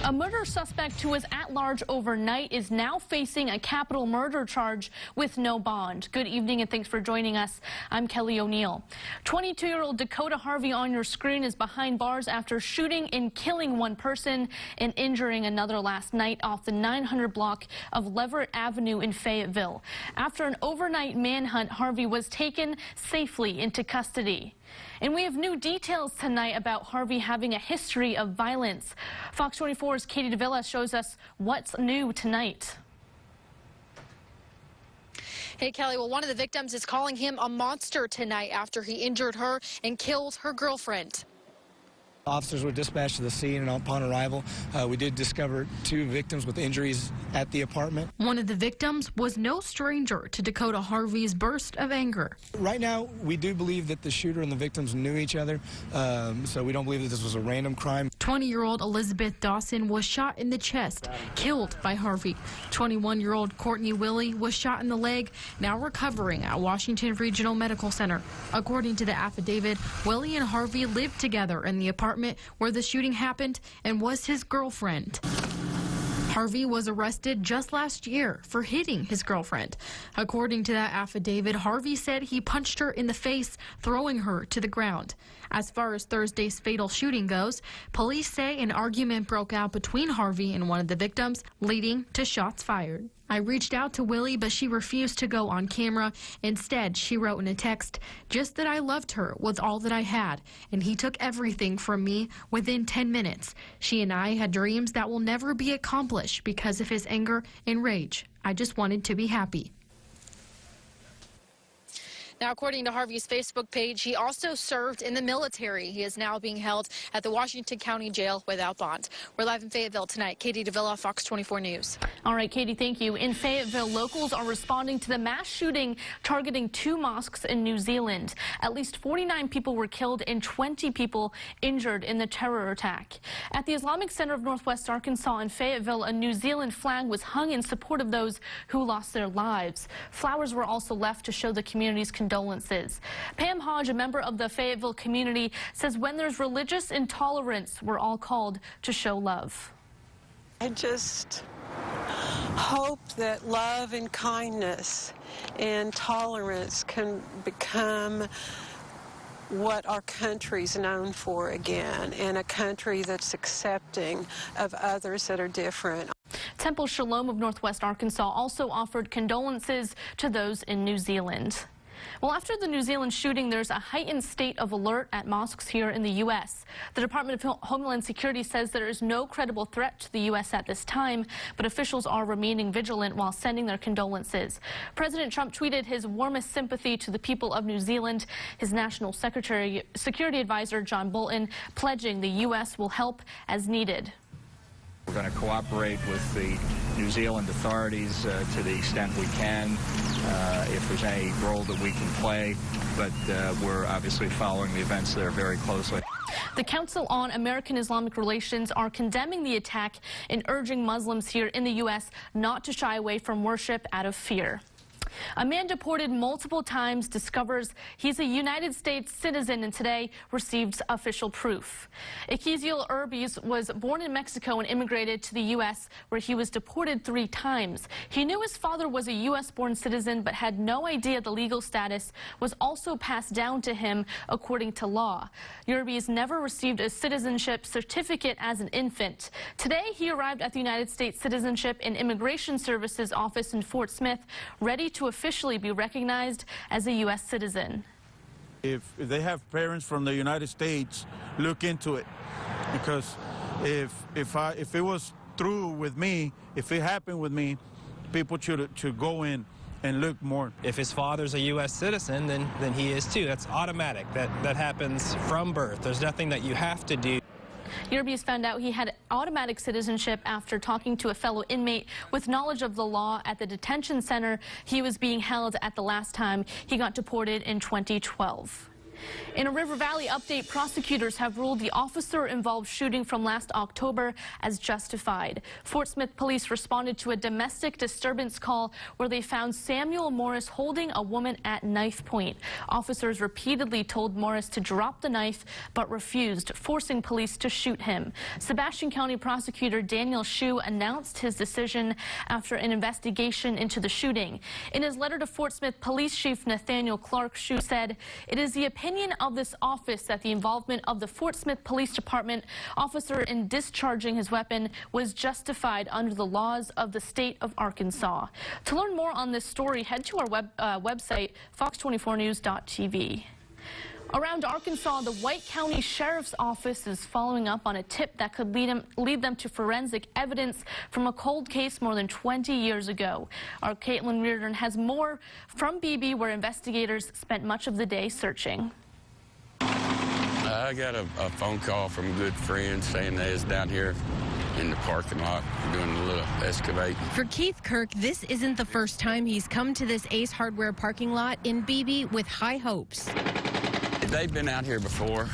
A murder suspect who was at large overnight is now facing a capital murder charge with no bond. Good evening and thanks for joining us. I'm Kelly O'Neill. 22-year-old Dakota Harvey on your screen is behind bars after shooting and killing one person and injuring another last night off the 900 block of Leverett Avenue in Fayetteville. After an overnight manhunt, Harvey was taken safely into custody. And we have new details tonight about Harvey having a history of violence. Fox 24's Katie Davila shows us what's new tonight. Hey, Kelly, well, one of the victims is calling him a monster tonight after he injured her and killed her girlfriend. Officers were dispatched to the scene, and upon arrival, we did discover 2 victims with injuries at the apartment. One of the victims was no stranger to Dakota Harvey's burst of anger. Right now, we do believe that the shooter and the victims knew each other, so we don't believe that this was a random crime. 20-year-old Elizabeth Dawson was shot in the chest, killed by Harvey. 21-year-old Courtney Willie was shot in the leg, now recovering at Washington Regional Medical Center. According to the affidavit, Willie and Harvey lived together in the apartment where the shooting happened and was his girlfriend. Harvey was arrested just last year for hitting his girlfriend. According to that affidavit, Harvey said he punched her in the face, throwing her to the ground. As far as Thursday's fatal shooting goes, police say an argument broke out between Harvey and one of the victims, leading to shots fired. I reached out to Willie, but she refused to go on camera. Instead, she wrote in a text, just that I loved her was all that I had, and he took everything from me within 10 minutes. She and I had dreams that will never be accomplished because of his anger and rage. I just wanted to be happy. Now, according to Harvey's Facebook page, he also served in the military. He is now being held at the Washington County Jail without bond. We're live in Fayetteville tonight. Katie Davila, Fox 24 News. All right, Katie, thank you. In Fayetteville, locals are responding to the mass shooting targeting 2 mosques in New Zealand. At least 49 people were killed and 20 people injured in the terror attack. At the Islamic Center of Northwest Arkansas in Fayetteville, a New Zealand flag was hung in support of those who lost their lives. Flowers were also left to show the community's condolences. Pam Hodge, a member of the Fayetteville community, says when there's religious intolerance, we're all called to show love. I just hope that love and kindness and tolerance can become what our country's known for again, and a country that's accepting of others that are different. Temple Shalom of Northwest Arkansas also offered condolences to those in New Zealand. Well, after the New Zealand shooting, there's a heightened state of alert at mosques here in the U.S. The Department of Homeland Security says there is no credible threat to the U.S. at this time, but officials are remaining vigilant while sending their condolences. President Trump tweeted his warmest sympathy to the people of New Zealand. His National Security Advisor, John Bolton, pledging the U.S. will help as needed. We're going to cooperate with the New Zealand authorities to the extent we can, if there's any role that we can play, but we're obviously following the events there very closely. The Council on American Islamic Relations are condemning the attack and urging Muslims here in the U.S. not to shy away from worship out of fear. A man deported multiple times discovers he's a United States citizen and today receives official proof. Ezequiel Urbis was born in Mexico and immigrated to the U.S., where he was deported 3 times. He knew his father was a U.S.-born citizen but had no idea the legal status was also passed down to him according to law. Urbis never received a citizenship certificate as an infant. Today, he arrived at the United States Citizenship and Immigration Services office in Fort Smith, ready to officially be recognized as a U.S. citizen. If they have parents from the United States, look into it, because if it was through with me, if it happened with me, people should go in and look more. If his father's a U.S. citizen, then he is too. That's automatic. That happens from birth. There's nothing that you have to do. Urbis found out he had automatic citizenship after talking to a fellow inmate with knowledge of the law at the detention center he was being held at the last time he got deported in 2012. In a River Valley update, prosecutors have ruled the officer-involved shooting from last October as justified. Fort Smith police responded to a domestic disturbance call where they found Samuel Morris holding a woman at knife point. Officers repeatedly told Morris to drop the knife, but refused, forcing police to shoot him. Sebastian County prosecutor Daniel Shue announced his decision after an investigation into the shooting. In his letter to Fort Smith Police Chief Nathaniel Clark, Shue said, "It is the opinion of this office that the involvement of the Fort Smith Police Department officer in discharging his weapon was justified under the laws of the state of Arkansas." To learn more on this story, head to our website, fox24news.tv. Around Arkansas, the White County Sheriff's Office is following up on a tip that could lead them to forensic evidence from a cold case more than 20 years ago. Our Caitlin Reardon has more from Beebe, where investigators spent much of the day searching. I got a phone call from a good friend saying they was down here in the parking lot doing a little excavate. For Keith Kirk, this isn't the first time he's come to this Ace Hardware parking lot in Beebe with high hopes. They've been out here before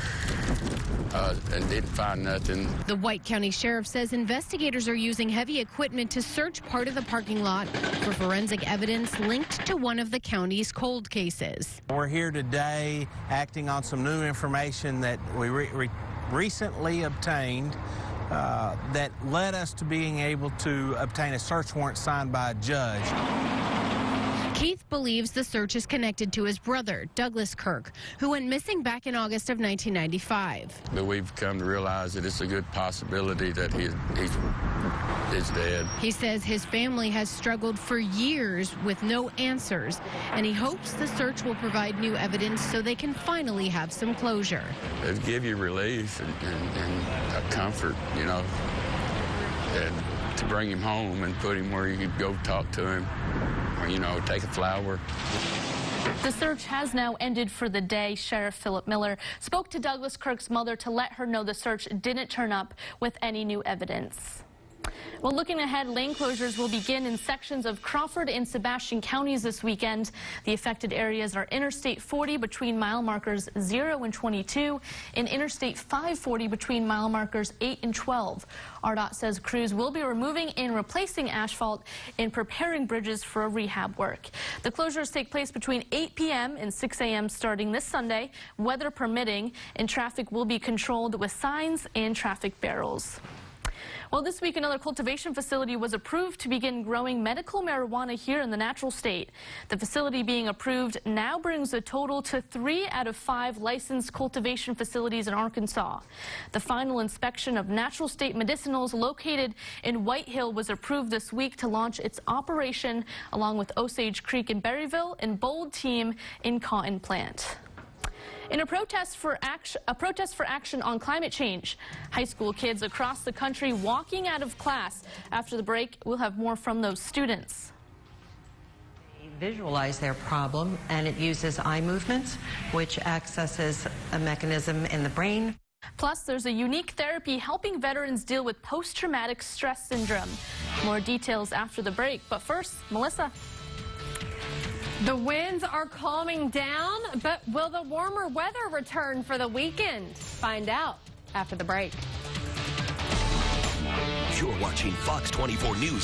and didn't find nothing. The White County Sheriff says investigators are using heavy equipment to search part of the parking lot for forensic evidence linked to one of the county's cold cases. We're here today acting on some new information that we recently obtained that led us to being able to obtain a search warrant signed by a judge. Keith believes the search is connected to his brother, Douglas Kirk, who went missing back in August of 1995. But we've come to realize that it's a good possibility that he's dead. He says his family has struggled for years with no answers, and he hopes the search will provide new evidence so they can finally have some closure. It'll give you relief and a comfort, you know, and to bring him home and put him where you could go talk to him. Or, you know, take a flower. The search has now ended for the day. Sheriff Philip Miller spoke to Douglas Kirk's mother to let her know the search didn't turn up with any new evidence. Well, looking ahead, lane closures will begin in sections of Crawford and Sebastian counties this weekend. The affected areas are Interstate 40 between mile markers 0 and 22 and Interstate 540 between mile markers 8 and 12. RDOT says crews will be removing and replacing asphalt and preparing bridges for rehab work. The closures take place between 8 p.m. and 6 a.m. starting this Sunday, weather permitting, and traffic will be controlled with signs and traffic barrels. Well, this week, another cultivation facility was approved to begin growing medical marijuana here in the natural state. The facility being approved now brings the total to 3 out of 5 licensed cultivation facilities in Arkansas. The final inspection of Natural State Medicinals located in White Hill was approved this week to launch its operation along with Osage Creek in Berryville and Bold Team in Cotton Plant. In a protest for action on climate change, high school kids across the country walking out of class. After the break, we'll have more from those students. Visualize their problem, and it uses eye movements, which accesses a mechanism in the brain. Plus, there's a unique therapy helping veterans deal with post-traumatic stress syndrome. More details after the break, but first, Melissa. The winds are calming down, but will the warmer weather return for the weekend? Find out after the break. You're watching Fox 24 News.